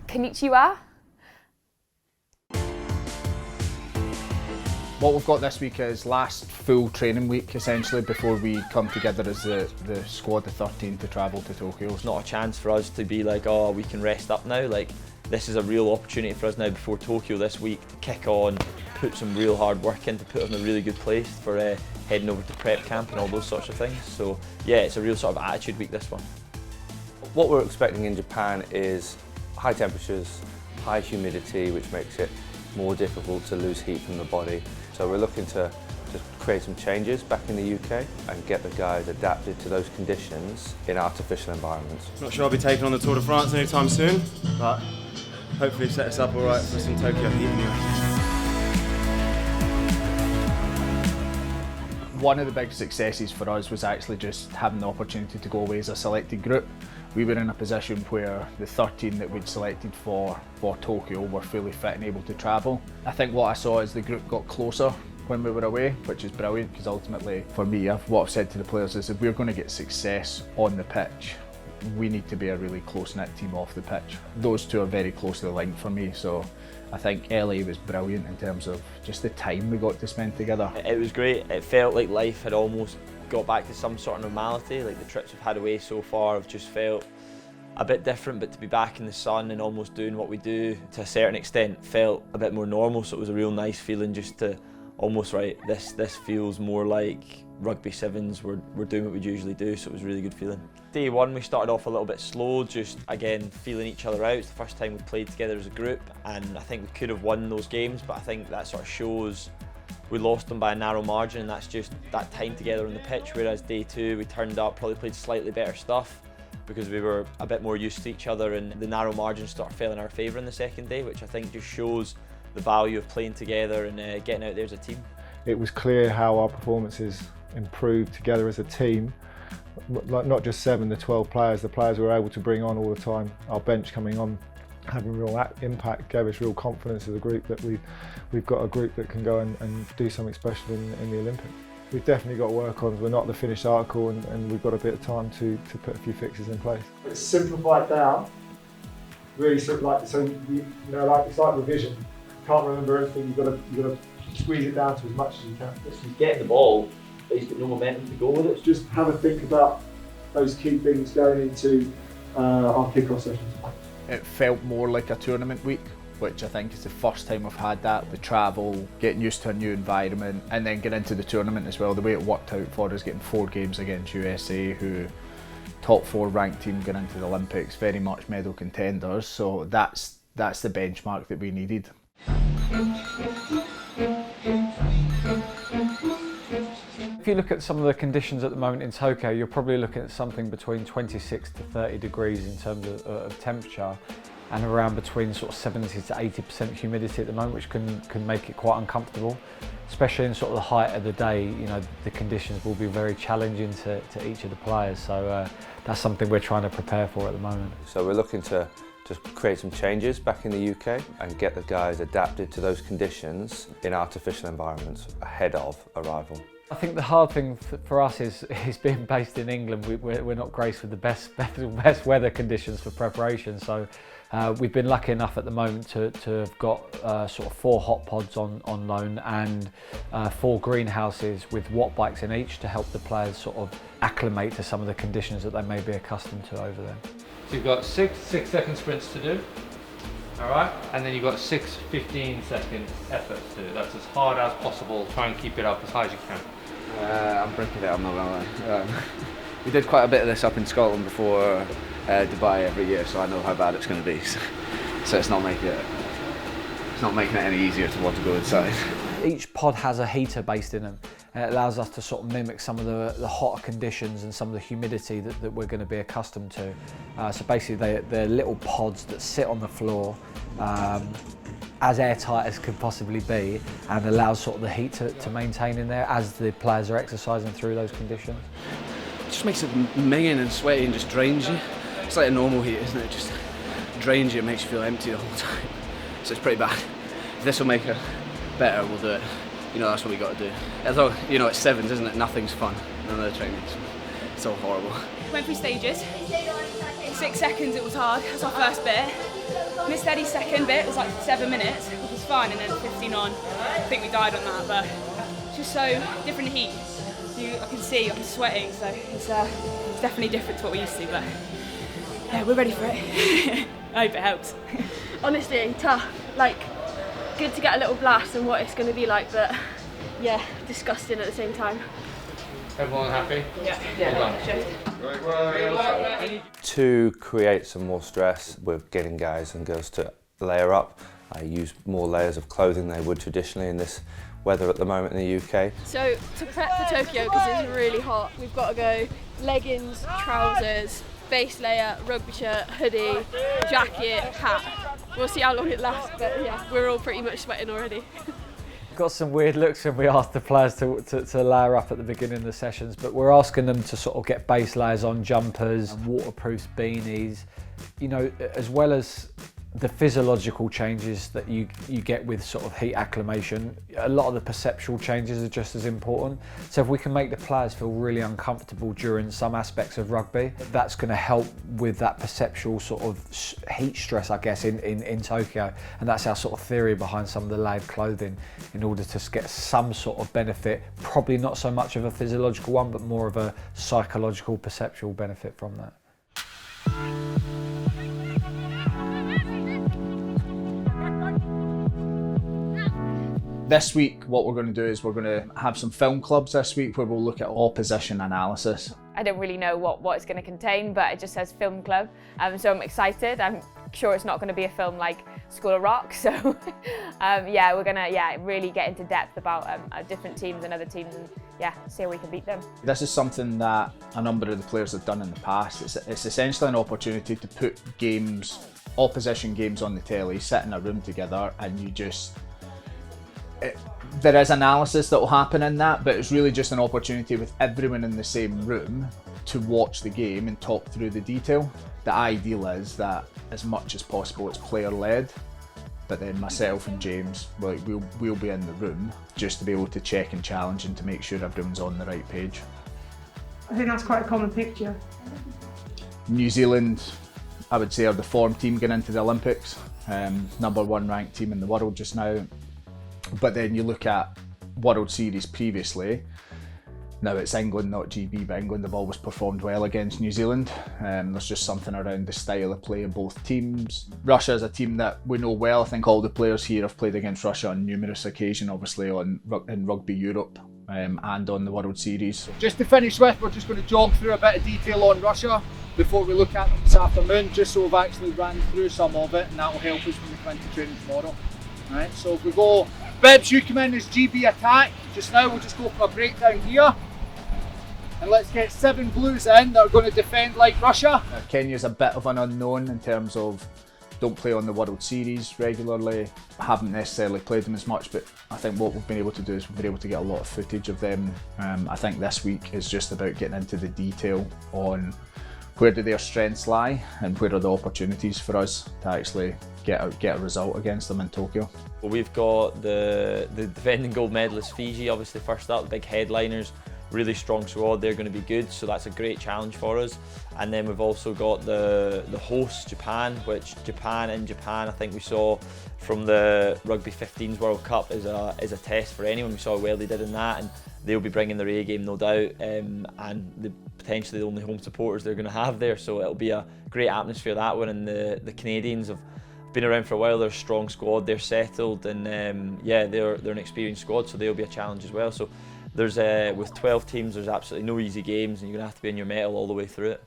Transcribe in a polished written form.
Konnichiwa. What we've got this week is last full training week, essentially, before we come together as the squad of 13 to travel to Tokyo. It's not a chance for us to be like, oh, we can rest up now. Like, this is a real opportunity for us now before Tokyo this week to kick on, put some real hard work in, to put us in a really good place for heading over to prep camp and all those sorts of things. So yeah, it's a real sort of attitude week, this one. What we're expecting in Japan is high temperatures, high humidity, which makes it more difficult to lose heat from the body. So we're looking to create some changes back in the UK and get the guys adapted to those conditions in artificial environments. Not sure I'll be taking on the Tour de France anytime soon, but hopefully set us up all right for some Tokyo heat anyway. One of the big successes for us was actually just having the opportunity to go away as a selected group. We were in a position where the 13 that we'd selected for Tokyo were fully fit and able to travel. I think what I saw is the group got closer when we were away, which is brilliant, because ultimately for me, what I've said to the players is if we're going to get success on the pitch, we need to be a really close-knit team off the pitch. Those two are very closely linked for me, so I think LA was brilliant in terms of just the time we got to spend together. It was great. It felt like life had almost got back to some sort of normality. Like, the trips we've had away so far have just felt a bit different, but to be back in the sun and almost doing what we do to a certain extent felt a bit more normal. So it was a real nice feeling just to almost, right, this feels more like Rugby 7s. We're doing what we usually do, so it was a really good feeling. Day one we started off a little bit slow, just again feeling each other out. It's the first time we played together as a group, and I think we could have won those games, but I think that sort of shows we lost them by a narrow margin, and that's just that time together on the pitch. Whereas day two we turned up, probably played slightly better stuff because we were a bit more used to each other, and the narrow margin sort of fell in our favour in the second day, which I think just shows the value of playing together and getting out there as a team. It was clear how our performances improved together as a team, not just 7, the 12 players, the players we were able to bring on all the time. Our bench coming on, having real impact, gave us real confidence as a group that we've got a group that can go and do something special in the Olympics. We've definitely got to work on. We're not the finished article, and we've got a bit of time to put a few fixes in place. It's simplified down, really simplified. So it's like revision. You can't remember everything. You've got to squeeze it down to as much as you can. You get the ball, but you've got no momentum to go with it. Just have a think about those key things going into our kickoff sessions. It felt more like a tournament week, which I think is the first time we've had that. The travel, getting used to a new environment, and then getting into the tournament as well. The way it worked out for us, getting 4 games against USA, who top 4 ranked team going into the Olympics, very much medal contenders. So that's the benchmark that we needed. If you look at some of the conditions at the moment in Tokyo, you're probably looking at something between 26 to 30 degrees in terms of temperature, and around between sort of 70 to 80% humidity at the moment, which can make it quite uncomfortable, especially in sort of the height of the day. You know, the conditions will be very challenging to each of the players, so that's something we're trying to prepare for at the moment. So we're looking to just create some changes back in the UK and get the guys adapted to those conditions in artificial environments ahead of arrival. I think the hard thing for us is being based in England. We're not graced with the best weather conditions for preparation, so we've been lucky enough at the moment to have got sort of 4 hot pods on loan and 4 greenhouses with watt bikes in each to help the players sort of acclimate to some of the conditions that they may be accustomed to over there. So you've got 6 6-second sprints to do, all right? And then you've got 6 15-second efforts to do. That's as hard as possible. Try and keep it up as high as you can. I'm breaking it, I'm not gonna lie. We did quite a bit of this up in Scotland before Dubai every year, so I know how bad it's going to be. So it's not making it any easier to want to go inside. Each pod has a heater based in them, and it allows us to sort of mimic some of the hotter conditions and some of the humidity that we're going to be accustomed to. So basically they're little pods that sit on the floor, as airtight as could possibly be, and allows sort of the heat to maintain in there as the players are exercising through those conditions. It just makes it minging and sweaty and just drains you. It's like a normal heat, isn't it? It just drains you and makes you feel empty the whole time. So it's pretty bad. If this will make it better, we'll do it. You know, that's what we got to do. Although, you know, it's 7s, isn't it? Nothing's fun. none of the training's so horrible. Went through stages. 6 seconds it was hard, that's our first bit. Missed Eddie's second bit, it was like 7 minutes, which was fine, and then 15 on. I think we died on that, but it's just so different heat. I can see, I'm sweating, so it's definitely different to what we used to, but yeah, we're ready for it. I hope it helps. Honestly, tough. Like, good to get a little blast on what it's going to be like, but yeah, disgusting at the same time. Everyone happy? Yeah. Well done. To create some more stress, we're getting guys and girls to layer up. I use more layers of clothing than they would traditionally in this weather at the moment in the UK. So to prep for Tokyo, because it's really hot, we've got to go leggings, trousers, base layer, rugby shirt, hoodie, jacket, hat. We'll see how long it lasts, but yeah, we're all pretty much sweating already. Got some weird looks when we asked the players to layer up at the beginning of the sessions, but we're asking them to sort of get base layers on, jumpers, waterproof beanies, you know, as well as the physiological changes that you get with sort of heat acclimation. A lot of the perceptual changes are just as important. So if we can make the players feel really uncomfortable during some aspects of rugby, that's going to help with that perceptual sort of heat stress, I guess, in Tokyo. And that's our sort of theory behind some of the layered clothing, in order to get some sort of benefit, probably not so much of a physiological one, but more of a psychological, perceptual benefit from that. This week, what we're going to do is we're going to have some film clubs this week where we'll look at opposition analysis. I don't really know what it's going to contain, but it just says film club, so I'm excited. I'm sure it's not going to be a film like School of Rock, so yeah, we're going to really get into depth about different teams and other teams, and see how we can beat them. This is something that a number of the players have done in the past. It's essentially an opportunity to put games, opposition games on the telly, sit in a room together, and you just... there is analysis that will happen in that, but it's really just an opportunity with everyone in the same room to watch the game and talk through the detail. The ideal is that as much as possible it's player led, but then myself and James, we'll be in the room just to be able to check and challenge and to make sure everyone's on the right page. I think that's quite a common picture. New Zealand, I would say, are the form team going into the Olympics. #1 ranked team in the world just now. But then you look at World Series previously, now it's England, not GB, but England have always performed well against New Zealand. There's just something around the style of play of both teams. Russia is a team that we know well. I think all the players here have played against Russia on numerous occasions, obviously in Rugby Europe and on the World Series. Just to finish with, we're just going to jog through a bit of detail on Russia before we look at them this afternoon, just so we've actually ran through some of it, and that will help us when we come into training tomorrow. Right, so if we go, Bebs, you come in as GB attack. Just now we'll just go for a breakdown here. And let's get 7 blues in that are going to defend like Russia. Kenya's a bit of an unknown in terms of don't play on the World Series regularly, haven't necessarily played them as much, but I think what we've been able to do is we've been able to get a lot of footage of them. I think this week is just about getting into the detail on where do their strengths lie and where are the opportunities for us to actually get a result against them in Tokyo. Well, we've got the defending gold medalist Fiji, obviously first up, big headliners, really strong squad, they're going to be good, so that's a great challenge for us. And then we've also got the host Japan, which in Japan I think we saw from the Rugby 15s World Cup is a test for anyone. We saw how well they did in that, and they'll be bringing their A game no doubt, and potentially the only home supporters they're going to have there, so it'll be a great atmosphere, that one. And the Canadians have been around for a while, they're a strong squad, they're settled, and they're an experienced squad, so they'll be a challenge as well. So there's with 12 teams, there's absolutely no easy games, and you're going to have to be in your mettle all the way through it.